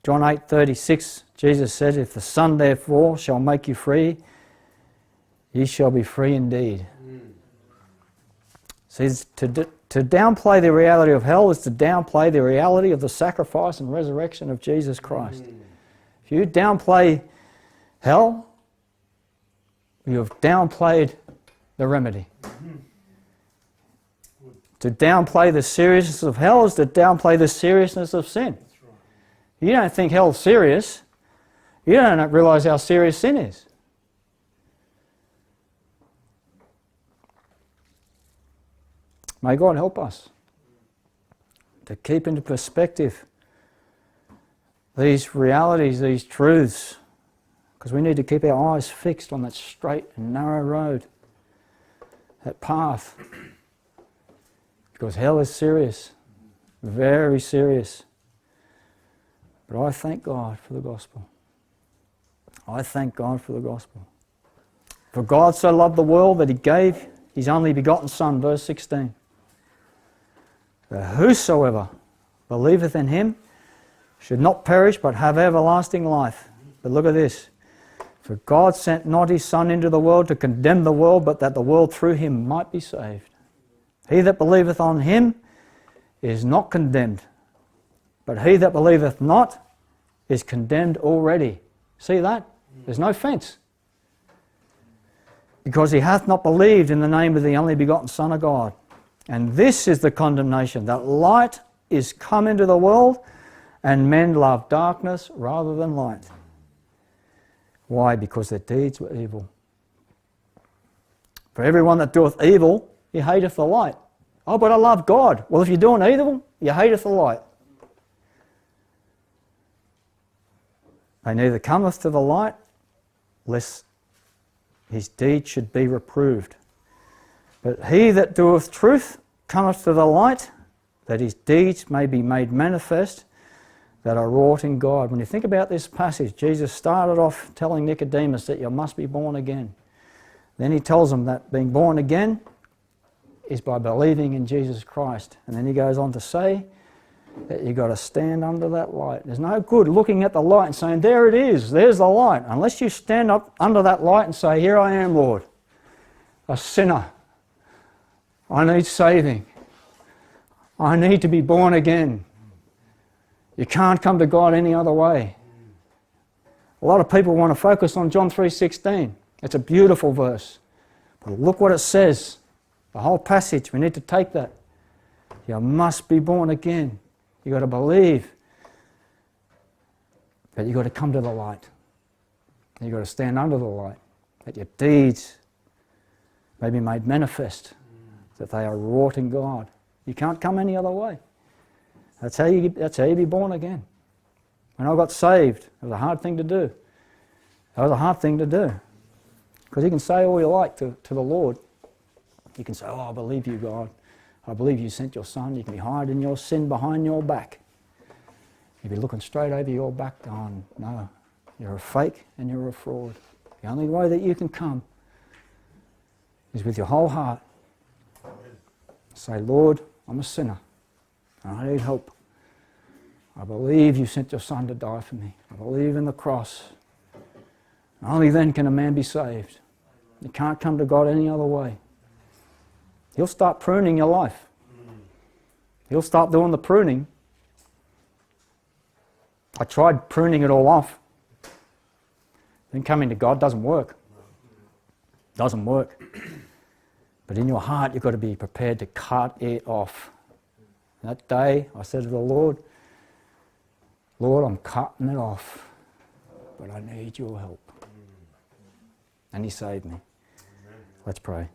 John 8:36, Jesus said, if the Son therefore shall make you free, ye shall be free indeed. See, to downplay the reality of hell is to downplay the reality of the sacrifice and resurrection of Jesus Christ. If you downplay hell, you have downplayed the remedy. To downplay the seriousness of hell is to downplay the seriousness of sin. You don't think hell's serious, you don't realise how serious sin is. May God help us to keep into perspective these realities, these truths, because we need to keep our eyes fixed on that straight and narrow road, that path, because hell is serious, very serious. But I thank God for the gospel. I thank God for the gospel. For God so loved the world that he gave his only begotten Son, verse 16. That whosoever believeth in him should not perish but have everlasting life. But look at this. For God sent not his Son into the world to condemn the world, but that the world through him might be saved. He that believeth on him is not condemned, but he that believeth not is condemned already. See that? There's no fence. Because he hath not believed in the name of the only begotten Son of God. And this is the condemnation, that light is come into the world, and men love darkness rather than light. Why? Because their deeds were evil. For everyone that doeth evil, he hateth the light. Oh, but I love God. Well, if you're doing evil, you hateth the light. They neither cometh to the light, lest his deed should be reproved. But he that doeth truth cometh to the light, that his deeds may be made manifest, that are wrought in God. When you think about this passage, Jesus started off telling Nicodemus that you must be born again. Then he tells him that being born again is by believing in Jesus Christ. And then he goes on to say that you've got to stand under that light. There's no good looking at the light and saying, there it is, there's the light. Unless you stand up under that light and say, here I am, Lord, a sinner. I need saving. I need to be born again. You can't come to God any other way. A lot of people want to focus on John 3:16. It's a beautiful verse. But look what it says. The whole passage, we need to take that. You must be born again. You've got to believe. But you've got to come to the light. You've got to stand under the light. That your deeds may be made manifest. That they are wrought in God. You can't come any other way. That's how you be born again. When I got saved, it was a hard thing to do. That was a hard thing to do. Because you can say all you like to the Lord. You can say, oh, I believe you, God. I believe you sent your Son. You can be hiding your sin behind your back. You'll be looking straight over your back going, no, you're a fake and you're a fraud. The only way that you can come is with your whole heart. Say, Lord, I'm a sinner. I need help. I believe you sent your Son to die for me. I believe in the cross. Only then can a man be saved. You can't come to God any other way. He'll start pruning your life. He'll start doing the pruning. I tried pruning it all off. Then coming to God doesn't work. Doesn't work. But in your heart you've got to be prepared to cut it off. That day I said to the Lord, Lord, I'm cutting it off, but I need your help. And he saved me. Let's pray.